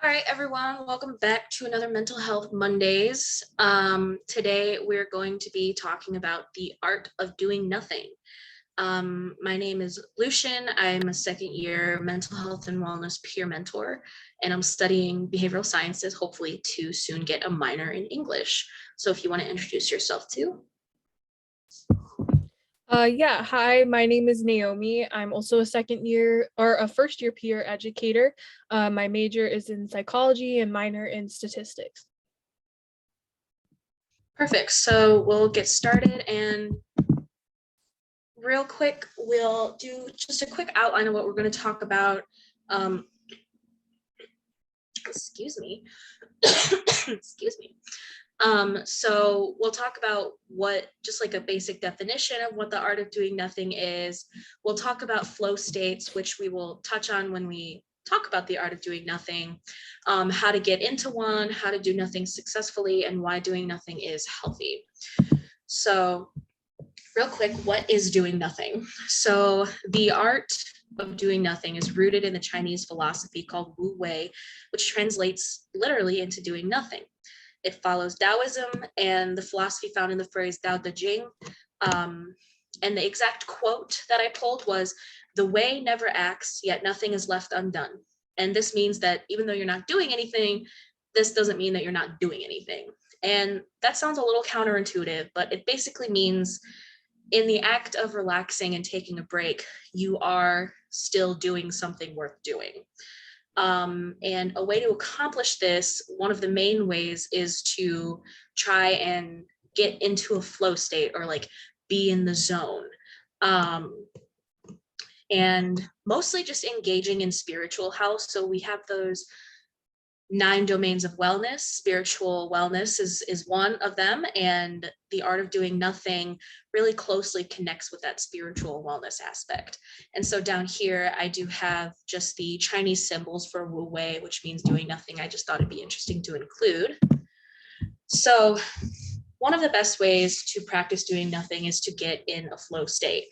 All right, everyone, welcome back to another Mental Health Mondays. Today, we're going to be talking about the art of doing nothing. My name is Lucian. I'm a second year mental health and wellness peer mentor, and I'm studying behavioral sciences, hopefully to soon get a minor in English. So if you want to introduce yourself too. Hi, my name is Naomi. I'm also a second year or a first year peer educator. My major is in psychology and minor in statistics. Perfect. So we'll get started, and real quick, we'll do just a quick outline of what we're going to talk about. Excuse me. Excuse me. So we'll talk about just like a basic definition of what the art of doing nothing is. We'll talk about flow states, which we will touch on when we talk about the art of doing nothing, how to get into one, how to do nothing successfully, and why doing nothing is healthy. So real quick, what is doing nothing? So the art of doing nothing is rooted in the Chinese philosophy called Wu Wei, which translates literally into doing nothing. It follows Taoism and the philosophy found in the phrase Tao Te Ching. And the exact quote that I pulled was, "The way never acts, yet nothing is left undone." And this means that even though you're not doing anything, this doesn't mean that you're not doing anything. And that sounds a little counterintuitive, but it basically means in the act of relaxing and taking a break, you are still doing something worth doing. And a way to accomplish this, one of the main ways is to try and get into a flow state or like be in the zone. And mostly just engaging in spiritual health. So we have those 9 domains of wellness. Spiritual wellness is one of them, and the art of doing nothing really closely connects with that spiritual wellness aspect. And so down here, I do have just the Chinese symbols for Wu Wei, which means doing nothing. I just thought it'd be interesting to include. So one of the best ways to practice doing nothing is to get in a flow state.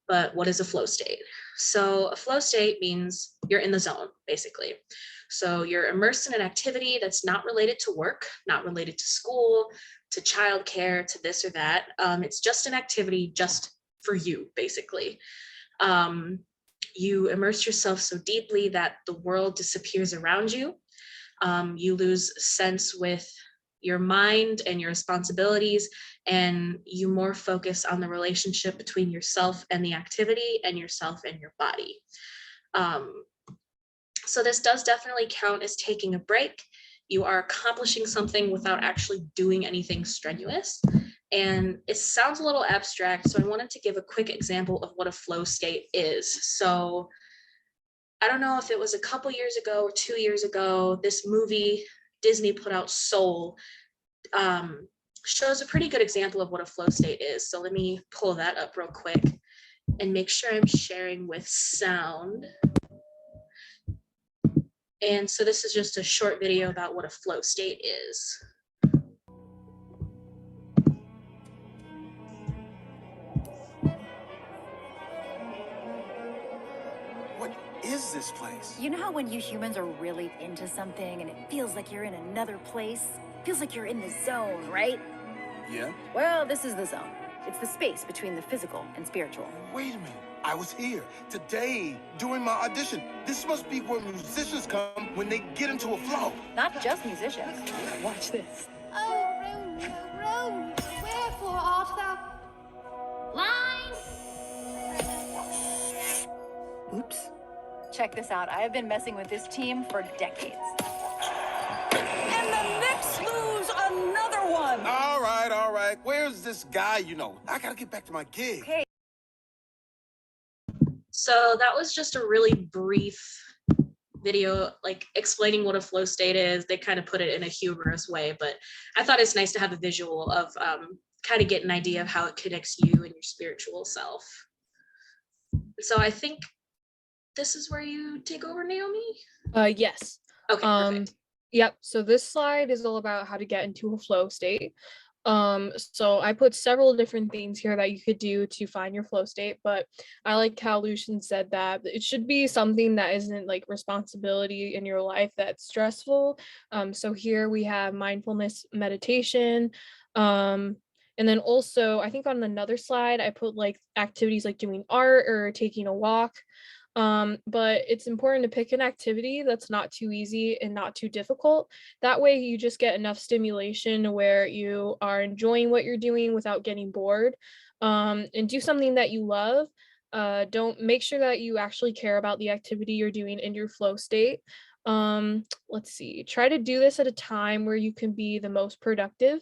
But what is a flow state? So a flow state means you're in the zone, basically. So you're immersed in an activity that's not related to work, not related to school, to childcare, to this or that. It's just an activity just for you, basically. You immerse yourself so deeply that the world disappears around you. You lose sense with your mind and your responsibilities, and you more focus on the relationship between yourself and the activity and yourself and your body. So this does definitely count as taking a break. You are accomplishing something without actually doing anything strenuous. And it sounds a little abstract, so I wanted to give a quick example of what a flow state is. So I don't know if it was a couple years ago or 2 years ago, this movie Disney put out, Soul, shows a pretty good example of what a flow state is. So let me pull that up real quick and make sure I'm sharing with sound. And so this is just a short video about what a flow state is. What is this place? You know how when you humans are really into something and it feels like you're in another place? Feels like you're in the zone, right? Yeah? Well, this is the zone. It's the space between the physical and spiritual. Wait a minute. I was here today doing my audition. This must be where musicians come when they get into a flow. Not just musicians. Watch this. Oh, Romeo, Romeo, wherefore art thou? Line! Oops. Check this out. I have been messing with this team for decades. And the Knicks lose another one. All right. Where's this guy you know? I gotta get back to my gig. Okay. So that was just a really brief video, like explaining what a flow state is. They kind of put it in a humorous way, but I thought it's nice to have a visual of kind of get an idea of how it connects you and your spiritual self. So I think this is where you take over, Naomi? Yes. Okay, perfect. Yep. So this slide is all about how to get into a flow state. So I put several different things here that you could do to find your flow state, but I like how Lucian said that it should be something that isn't like responsibility in your life that's stressful. So here we have mindfulness meditation. Um, and then also I think on another slide I put like activities like doing art or taking a walk. But it's important to pick an activity that's not too easy and not too difficult. That way you just get enough stimulation where you are enjoying what you're doing without getting bored. And do something that you love. Don't make sure that you actually care about the activity you're doing in your flow state. Let's see, try to do this at a time where you can be the most productive.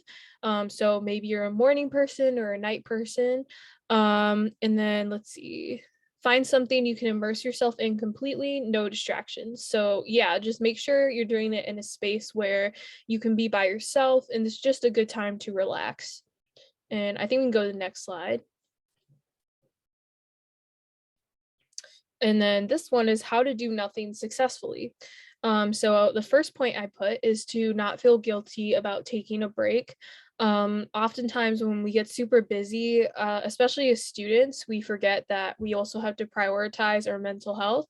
So maybe you're a morning person or a night person. And then let's see, find something you can immerse yourself in completely, no distractions. So yeah, just make sure you're doing it in a space where you can be by yourself and it's just a good time to relax. And I think we can go to the next slide. And then this one is how to do nothing successfully. So the first point I put is to not feel guilty about taking a break. Oftentimes when we get super busy, especially as students, we forget that we also have to prioritize our mental health.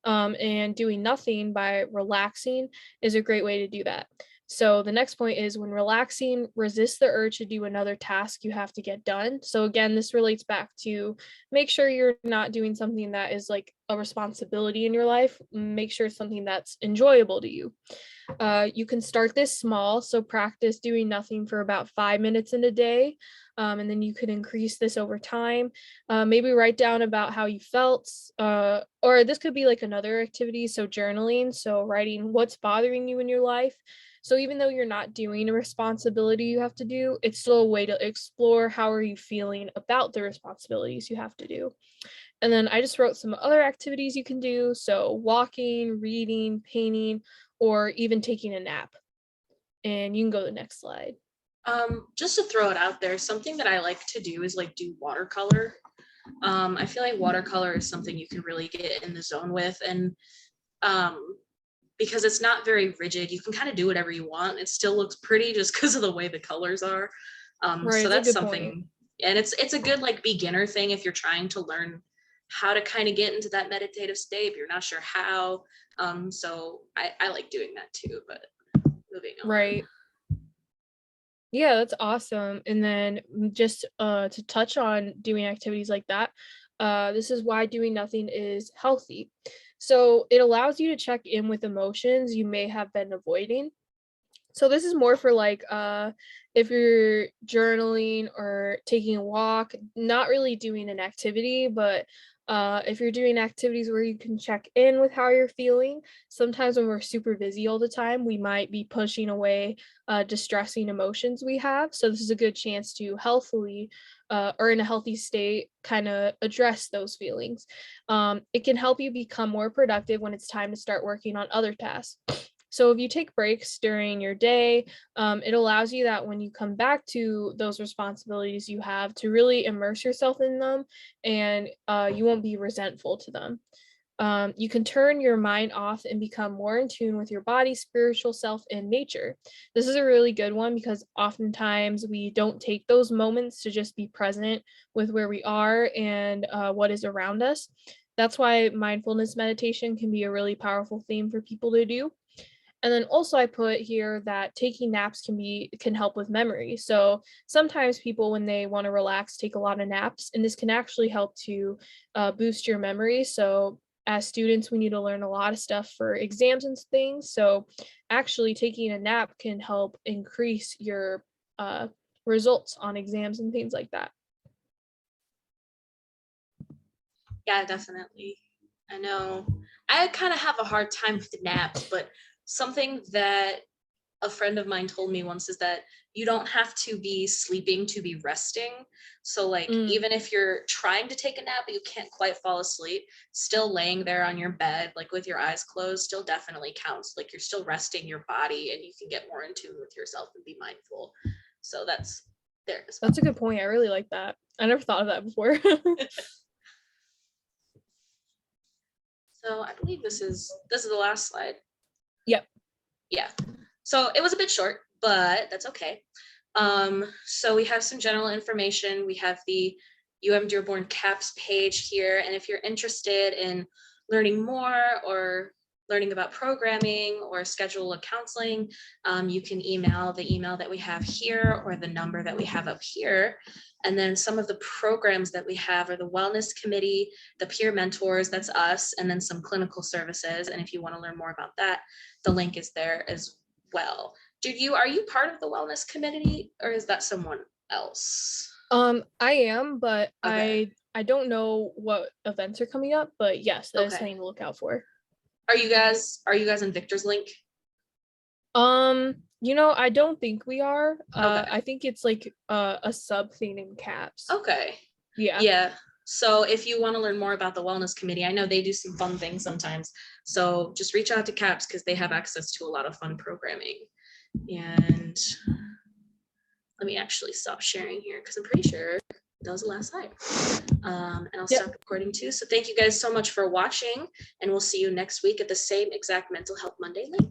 And doing nothing by relaxing is a great way to do that. So the next point is when relaxing, resist the urge to do another task you have to get done. So again, this relates back to make sure you're not doing something that is like a responsibility in your life. Make sure it's something that's enjoyable to you. You can start this small, so practice doing nothing for about 5 minutes in a day, and then you can increase this over time. Maybe write down about how you felt, or this could be like another activity, so journaling, so writing what's bothering you in your life. So even though you're not doing a responsibility you have to do, it's still a way to explore how are you feeling about the responsibilities you have to do. And then I just wrote some other activities you can do. So walking, reading, painting, or even taking a nap. And you can go to the next slide. Just to throw it out there, something that I like to do is like do watercolor. I feel like watercolor is something you can really get in the zone with, and because it's not very rigid, you can kind of do whatever you want. It still looks pretty just because of the way the colors are. Right, So that's a that's good something, point. and it's a good like beginner thing if you're trying to learn how to kind of get into that meditative state, but you're not sure how. So I like doing that too, but moving on. Right. Yeah, that's awesome. And then just to touch on doing activities like that, this is why doing nothing is healthy. So it allows you to check in with emotions you may have been avoiding. So this is more for like if you're journaling or taking a walk, not really doing an activity, but if you're doing activities where you can check in with how you're feeling. Sometimes when we're super busy all the time, we might be pushing away distressing emotions we have. So this is a good chance to healthfully or in a healthy state kind of address those feelings. It can help you become more productive when it's time to start working on other tasks. So if you take breaks during your day, it allows you that when you come back to those responsibilities you have to really immerse yourself in them, and you won't be resentful to them. You can turn your mind off and become more in tune with your body, spiritual self, and nature. This is a really good one because oftentimes we don't take those moments to just be present with where we are and what is around us. That's why mindfulness meditation can be a really powerful theme for people to do. And then also I put here that taking naps can help with memory. So sometimes people, when they want to relax, take a lot of naps, and this can actually help to boost your memory. So as students, we need to learn a lot of stuff for exams and things. So actually taking a nap can help increase your results on exams and things like that. Yeah, definitely. I know I kind of have a hard time with the naps, but something that a friend of mine told me once is that you don't have to be sleeping to be resting. So like Mm. even if you're trying to take a nap but you can't quite fall asleep, still laying there on your bed like with your eyes closed still definitely counts. Like you're still resting your body and you can get more in tune with yourself and be mindful. So that's there as well. That's a good point. I really like that. I never thought of that before. So I believe this is the last slide. Yep. Yeah. So it was a bit short, but that's okay. So we have some general information. We have the Dearborn CAPS page here. And if you're interested in learning more or learning about programming or schedule a counseling, you can email the email that we have here or the number that we have up here. And then some of the programs that we have are the Wellness Committee, the Peer Mentors, that's us, and then some clinical services. And if you want to learn more about that, the link is there as well. Are you part of the Wellness Committee, or is that someone else? I am, but Okay. I don't know what events are coming up, but yes, that is Okay. something to look out for. Are you guys in Victor's link? I don't think we are. Okay. I think it's like a sub thing in CAPS. Okay. Yeah. Yeah. So if you want to learn more about the Wellness Committee, I know they do some fun things sometimes. So just reach out to CAPS because they have access to a lot of fun programming. And let me actually stop sharing here because I'm pretty sure that was the last slide. And I'll Yep. stop recording too. So thank you guys so much for watching, and we'll see you next week at the same exact Mental Health Monday link.